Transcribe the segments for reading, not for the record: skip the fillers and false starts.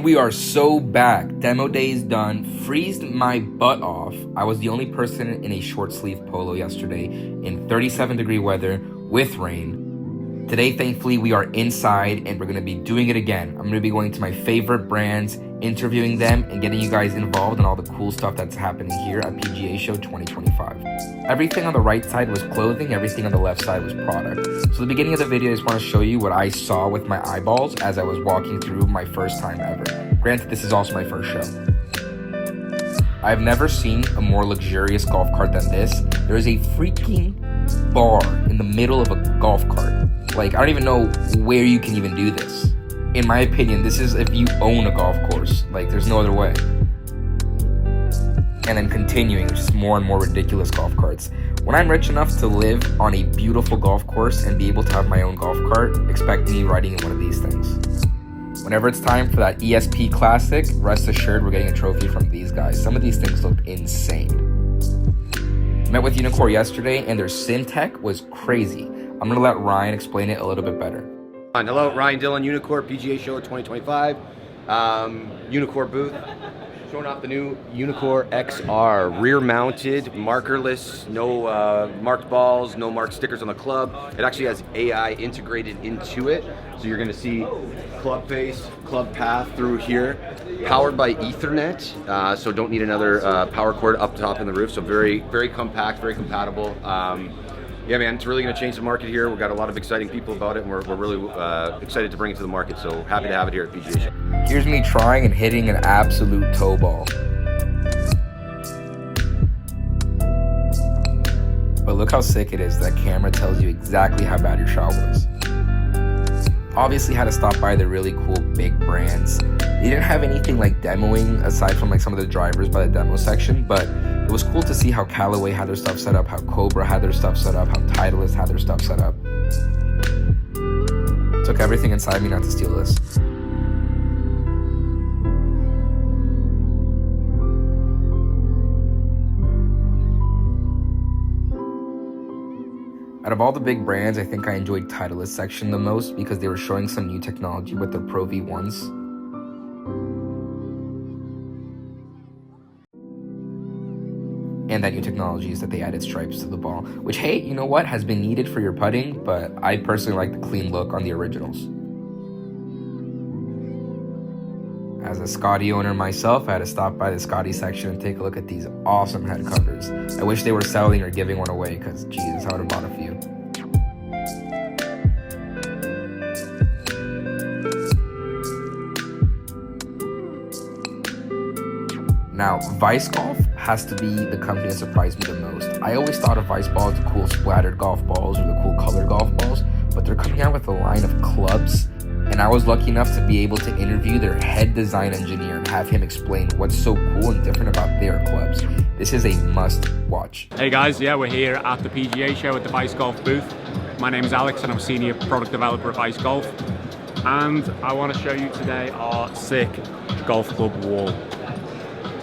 we are so back. Demo day is done. Freezed my butt off. I was the only person in a short sleeve polo yesterday in 37-degree weather with rain. Today, thankfully, we are inside and we're going to be doing it again. I'm going to be going to my favorite brands, interviewing them, and getting you guys involved in all the cool stuff that's happening here at PGA Show 2025. Everything on the right side was clothing, everything on the left side was product. So the beginning of the video, I just want to show you what I saw with my eyeballs as I was walking through my first time ever. Granted, this is also my first show. I've never seen a more luxurious golf cart than this. There is a freaking bar in the middle of a golf cart. Like, I don't even know where you can even do this. In my opinion, this is if you own a golf course. Like, there's no other way. And then continuing, just more and more ridiculous golf carts. When I'm rich enough to live on a beautiful golf course and be able to have my own golf cart, expect me riding in one of these things. Whenever it's time for that ESP Classic, rest assured we're getting a trophy from these guys. Some of these things looked insane. Met with Unicore yesterday, and their Syntech was crazy. I'm gonna let Ryan explain it a little bit better. Hello, Ryan Dillon, Unicore Pga Show 2025. Unicore booth, showing off the new Unicore XR, rear-mounted, markerless, no marked balls, no marked stickers on the club. It actually has AI integrated into it, so you're gonna see club face, club path through here. Powered by Ethernet, so don't need another power cord up top in the roof. So very, very compact, very compatible. Yeah, man, it's really going to change the market here. We've got a lot of exciting people about it, and we're really excited to bring it to the market. So happy to have it here at PGA Show. Here's me trying and hitting an absolute toe ball. But look how sick it is. That camera tells you exactly how bad your shot was. Obviously had to stop by the really cool big brands. They didn't have anything like demoing aside from like some of the drivers by the demo section, but it was cool to see how Callaway had their stuff set up, how Cobra had their stuff set up, how Titleist had their stuff set up. Took everything inside me not to steal this. Out of all the big brands, I think I enjoyed Titleist section the most because they were showing some new technology with their Pro V1s. And that new technology is that they added stripes to the ball, which, hey, you know what, has been needed for your putting, but I personally like the clean look on the originals. As a Scotty owner myself, I had to stop by the Scotty section and take a look at these awesome head covers. I wish they were selling or giving one away, because Jesus, I would have bought a few. Now, Vice Golf has to be the company that surprised me the most. I always thought of Vice Ball as the cool splattered golf balls or the cool colored golf balls, but they're coming out with a line of clubs, and I was lucky enough to be able to interview their head design engineer and have him explain what's so cool and different about their clubs. This is a must watch. Hey guys, yeah, we're here at the PGA Show at the Vice Golf booth. My name is Alex and I'm Senior Product Developer at Vice Golf. And I want to show you today our sick golf club wall.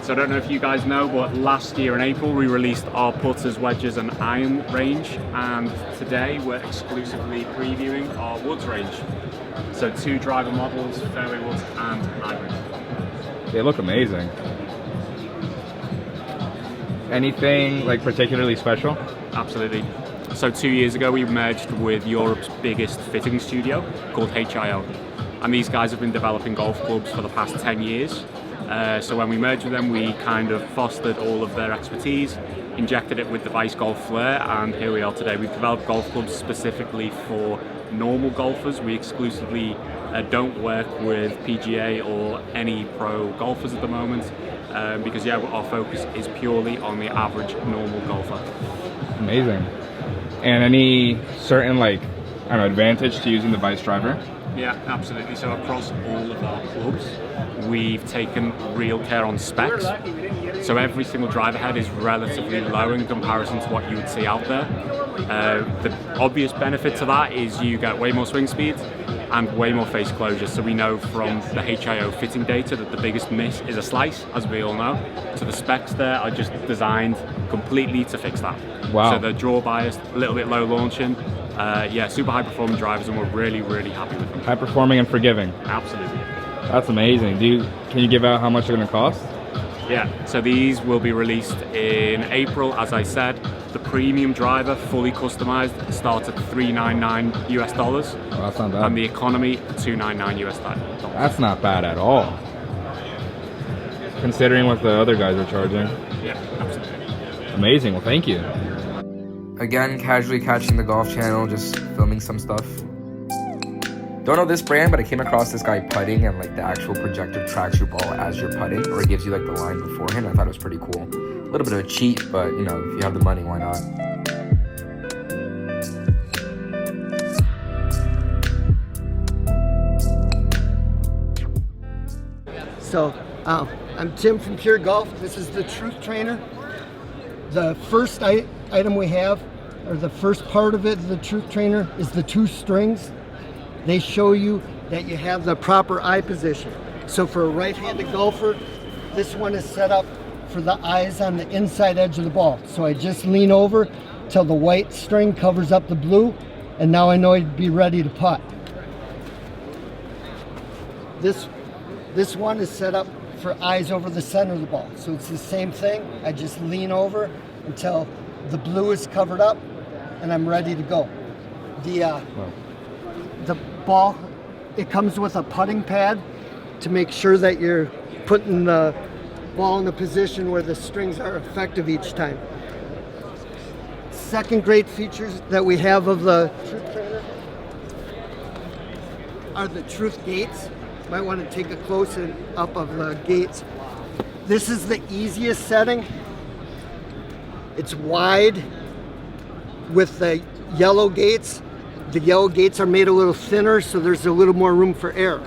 So I don't know if you guys know, but last year in April we released our putters, wedges and iron range, and today we're exclusively previewing our woods range. So 2 driver models, fairway woods and hybrid. They look amazing. Anything like particularly special? Absolutely. So 2 years ago we merged with Europe's biggest fitting studio called HIO, and these guys have been developing golf clubs for the past 10 years. So when we merged with them, we kind of fostered all of their expertise, injected it with the Vice Golf flair, and here we are today. We've developed golf clubs specifically for normal golfers. We exclusively don't work with PGA or any pro golfers at the moment, because yeah, our focus is purely on the average normal golfer. Amazing. And any certain advantage to using the Vice driver? Yeah, absolutely. So across all of our clubs, we've taken real care on specs. So every single driver head is relatively low in comparison to what you would see out there. The obvious benefit to that is you get way more swing speed and way more face closure. So we know from the HIO fitting data that the biggest miss is a slice, as we all know. So the specs there are just designed completely to fix that. Wow. So they're draw biased, a little bit low launching. Yeah, super high performing drivers, and we're really, really happy with them. High performing and forgiving. Absolutely. That's amazing. Can you give out how much they're gonna cost? Yeah, so these will be released in April, as I said. The premium driver, fully customized, starts at $399 US. Oh, that's not bad. And the economy, $299 US. That's not bad at all, considering what the other guys are charging. Yeah, absolutely. Amazing. Well, thank you. Again, casually catching the golf channel, just filming some stuff. Don't know this brand, but I came across this guy putting, and like the actual projector tracks your ball as you're putting, or it gives you like the line beforehand. I thought it was pretty cool. A little bit of a cheat, but you know, if you have the money, why not? So, I'm Tim from Pga Golf. This is the Truth Trainer. The first item we have, or the first part of it, the Truth Trainer, is the 2 strings. They show you that you have the proper eye position. So for a right-handed golfer, this one is set up for the eyes on the inside edge of the ball. So I just lean over till the white string covers up the blue, and now I know I'd be ready to putt. This one is set up for eyes over the center of the ball. So it's the same thing. I just lean over until the blue is covered up and I'm ready to go. The ball, it comes with a putting pad to make sure that you're putting the ball in a position where the strings are effective each time. Second great features that we have of the Truth Trainer are the Truth Gates. Might want to take a close up of the gates. This is the easiest setting. It's wide with the yellow gates. The yellow gates are made a little thinner, so there's a little more room for air.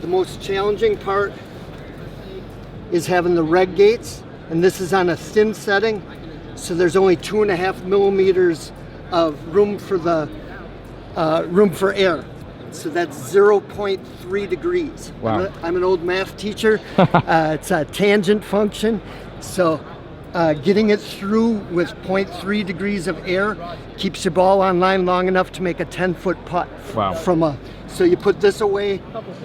The most challenging part is having the red gates, and this is on a thin setting, so there's only 2.5 millimeters of room for air. So that's 0.3 degrees. Wow. I'm an old math teacher. It's a tangent function. So getting it through with 0.3 degrees of air keeps your ball on line long enough to make a 10-foot putt. Wow. So you put this away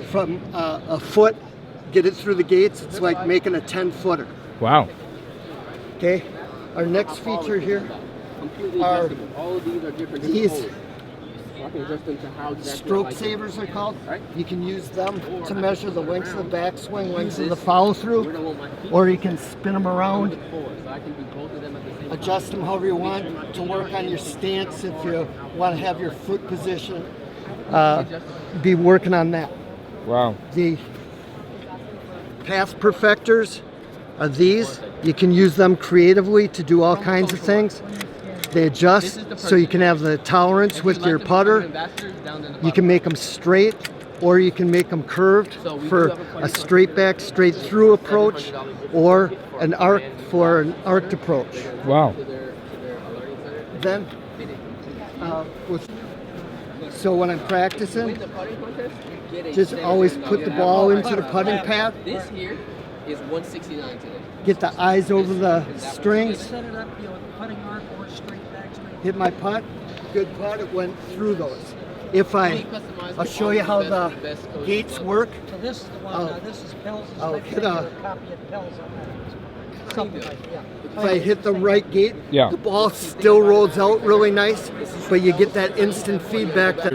from a foot, get it through the gates. It's like making a 10-footer. Wow. Okay. Our next feature here are these stroke savers are called. You can use them to measure the lengths of the backswing, lengths of the follow through, or you can spin them around, adjust them however you want to work on your stance if you want to have your foot position. Be working on that. Wow. The path perfectors are these. You can use them creatively to do all kinds of things. They adjust so you can have the tolerance with your putter. You can make them straight, or you can make them curved for a straight back, straight through approach, or an arc for an arced approach. Wow. Then, so when I'm practicing, just always put the ball into the putting pad. This here is 169 today. Get the eyes over the strings. Hit my putt, good putt, it went through those. I'll show you how the gates work. So this is the one, this is Pell's. I'll hit a copy of Pell's. Something like that. If I hit the right gate, Yeah. the ball still rolls out really nice, but you get that instant feedback. That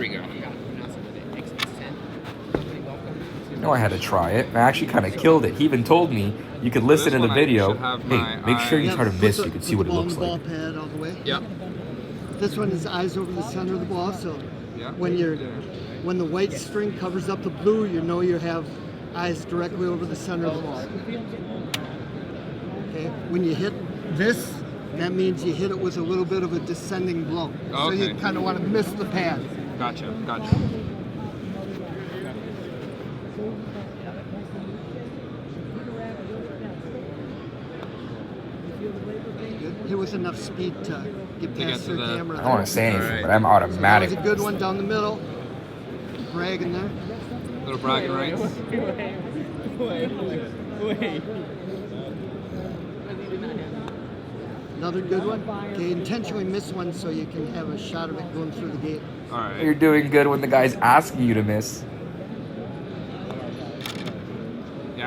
No, I had to try it. I actually kind of killed it. He even told me you could listen in the video. Hey, make sure you try to miss so you can see what it looks ball like. pad all the way. Yep. This one is eyes over the center of the ball, so when the white string covers up the blue, you know you have eyes directly over the center of the ball. Okay, when you hit this, that means you hit it with a little bit of a descending blow. So you kind of want to miss the pad. Gotcha. Hit with enough speed to get past their camera. I don't want to say anything, but I'm automatic. That was a good one down the middle. Bragging there. Little bragging rights. Another good one. Okay, intentionally miss one so you can have a shot of it going through the gate. You're doing good when the guy's asking you to miss.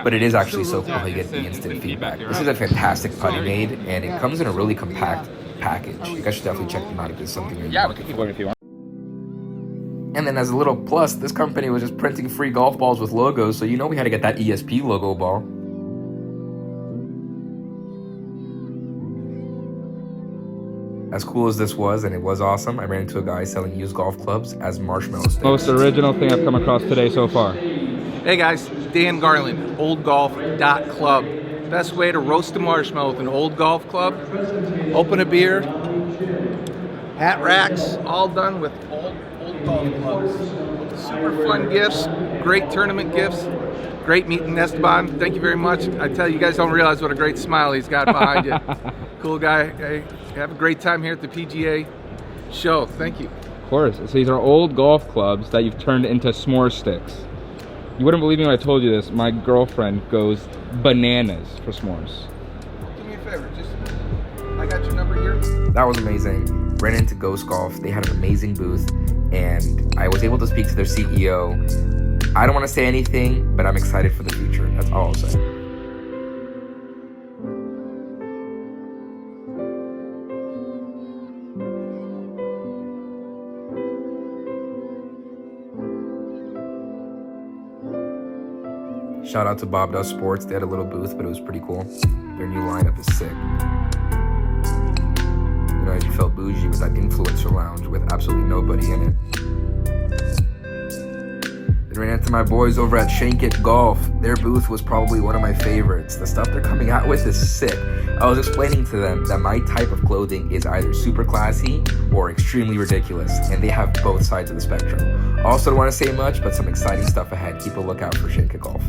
but it is actually so cool how you get the instant feedback. This is a fantastic putting aid, and it comes in a really compact package. You guys should definitely check them out if it's something you're Yeah, we can keep going if you want. And then as a little plus, this company was just printing free golf balls with logos, so you know we had to get that ESP logo ball. As cool as this was, and it was awesome, I ran into a guy selling used golf clubs as marshmallow sticks. Most original thing I've come across today so far. Hey guys, Dan Garland, Oldgolf.club. Best way to roast a marshmallow with an Old Golf Club. Open a beer, hat racks, all done with old golf clubs. Super fun gifts, great tournament gifts. Great meeting Esteban. Thank you very much. I tell you, you guys don't realize what a great smile he's got behind you. Cool guy. Hey, have a great time here at the PGA Show. Thank you. Of course. So these are old golf clubs that you've turned into s'more sticks. You wouldn't believe me when I told you this. My girlfriend goes bananas for s'mores. Do me a favor. I got your number here. That was amazing. Ran into Ghost Golf. They had an amazing booth, and I was able to speak to their CEO. I don't want to say anything, but I'm excited for the future. That's all I'll say. Shout out to Bob Does Sports. They had a little booth, but it was pretty cool. Their new lineup is sick. You know, I just felt bougie with that influencer lounge with absolutely nobody in it. Then ran into my boys over at Shankit Golf. Their booth was probably one of my favorites. The stuff they're coming out with is sick. I was explaining to them that my type of clothing is either super classy or extremely ridiculous, and they have both sides of the spectrum. Also don't want to say much, but some exciting stuff ahead. Keep a lookout for Shankit Golf.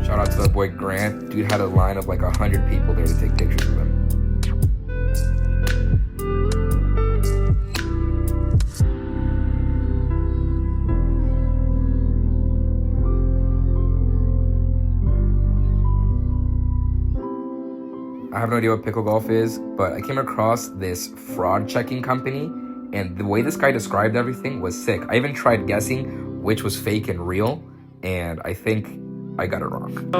Shout out to the boy Grant. Dude had a line of like 100 people there to take pictures of him. I have no idea what pickle golf is, but I came across this fraud checking company, and the way this guy described everything was sick. I even tried guessing which was fake and real, and I think I got it wrong.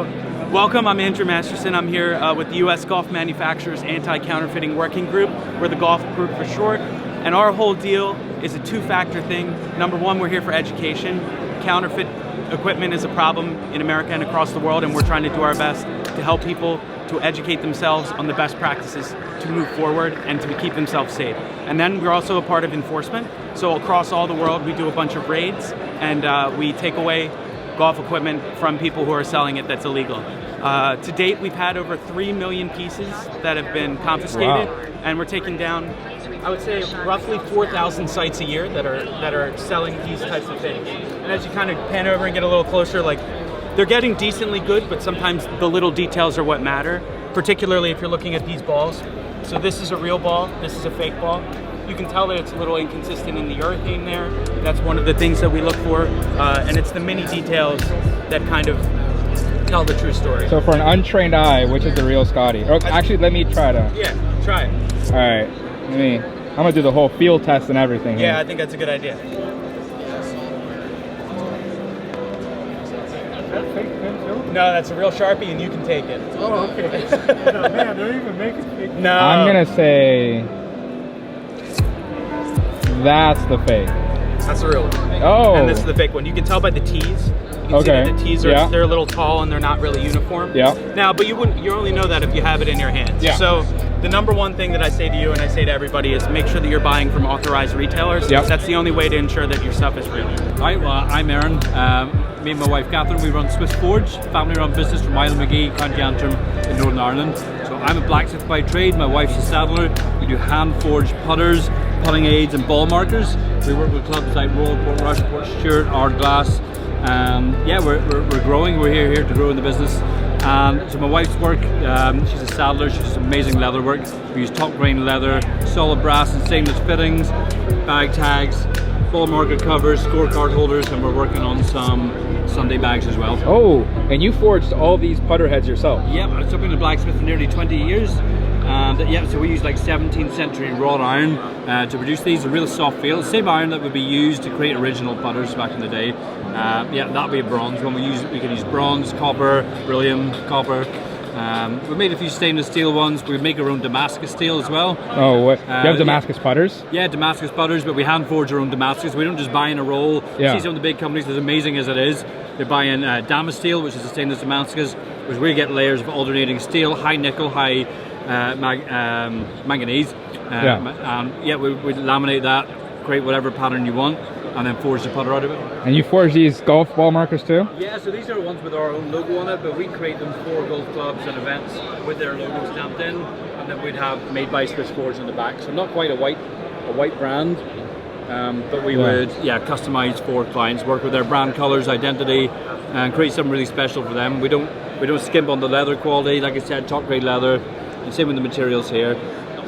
Welcome, I'm Andrew Masterson. I'm here with the U.S. Golf Manufacturers Anti-Counterfeiting Working Group. We're the golf group for short, and our whole deal is a two-factor thing. Number one, we're here for education. Counterfeit equipment is a problem in America and across the world, and we're trying to do our best to help people to educate themselves on the best practices to move forward and to keep themselves safe. And then we're also a part of enforcement. So across all the world, we do a bunch of raids, and we take away golf equipment from people who are selling it that's illegal. To date, we've had over 3 million pieces that have been confiscated, and we're taking down, I would say, roughly 4,000 sites a year that are selling these types of things. And as you kind of pan over and get a little closer, like, they're getting decently good, but sometimes the little details are what matter, particularly if you're looking at these balls. So this is a real ball, this is a fake ball. You can tell that it's a little inconsistent in the urethane there. That's one of the things that we look for, and it's the mini details that kind of tell the true story. So for an untrained eye, which is the real Scotty? Oh, actually, let me try to. Yeah, try it. All right, I'm gonna do the whole field test and everything here. Yeah, I think that's a good idea. No, that's a real Sharpie, and you can take it. Oh, okay. No, man, they're even making fake. No. I'm gonna say that's the fake. That's the real one. Oh. And this is the fake one. You can tell by the tees. You can see Okay. that the tees are they're a little tall and they're not really uniform. Yeah. Now, but you only know that if you have it in your hands. Yeah. So the number one thing that I say to you and I say to everybody is make sure that you're buying from authorized retailers. Yep. That's the only way to ensure that your stuff is real. Hi, well, I'm Aaron. Me and my wife Catherine, we run Swiss Forge, family-run business from Isle McGee, County Antrim in Northern Ireland. So I'm a blacksmith by trade, my wife's a saddler. We do hand-forged putters, putting aids and ball markers. We work with clubs like Royal, Portrush, Port Stewart, Ardglass. Yeah, we're growing, we're here to grow in the business. So my wife's work, she's a saddler, she does amazing leather work. We use top grain leather, solid brass and stainless fittings, bag tags, ball marker covers, scorecard holders, and we're working on some Sunday bags as well. Oh, and you forged all these putter heads yourself? Yep, I've been a blacksmith for nearly 20 years. And yeah, so we use like 17th century wrought iron to produce these, a real soft feel. The same iron that would be used to create original putters back in the day. Yeah, that'll be a bronze one. We can use bronze, copper, beryllium, copper. We've made a few stainless steel ones. We make our own Damascus steel as well. Oh, what? You have Damascus putters? Yeah, Damascus putters, but we hand forge our own Damascus. We don't just buy in a roll. Yeah. See some of the big companies, as amazing as it is, they're buying Damas steel, which is a stainless Damascus, which we get layers of alternating steel, high nickel, high manganese. Yeah, we laminate that, create whatever pattern you want, and then forge the putter out of it. And you forge these golf ball markers too? Yeah, so these are ones with our own logo on it, but we create them for golf clubs and events with their logo stamped in, and then we'd have made by Swiss Forge on the back. So not quite a white brand, but we would customize for clients, work with their brand colors, identity, and create something really special for them. We don't skimp on the leather quality. Like I said, top grade leather, and same with the materials here.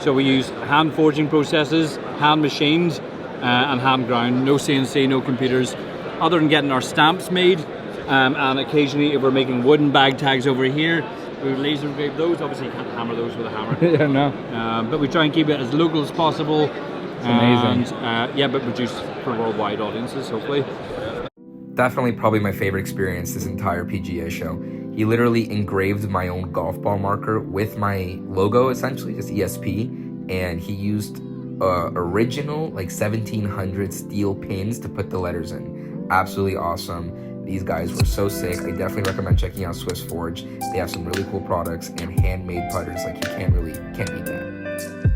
So we use hand forging processes, hand machined, and hand ground, no CNC, no computers, other than getting our stamps made, and occasionally if we're making wooden bag tags over here, we would laser engrave those. Obviously you can't hammer those with a hammer. Yeah, no. But we try and keep it as local as possible. It's amazing. And, but produced for worldwide audiences, hopefully. Definitely probably my favorite experience this entire PGA show. He literally engraved my own golf ball marker with my logo, essentially, just ESP, and he used original like 1700 steel pins to put the letters in. Absolutely awesome. These guys were so sick. I definitely recommend checking out Swiss Forge. They have some really cool products and handmade putters. Like, you can't beat that.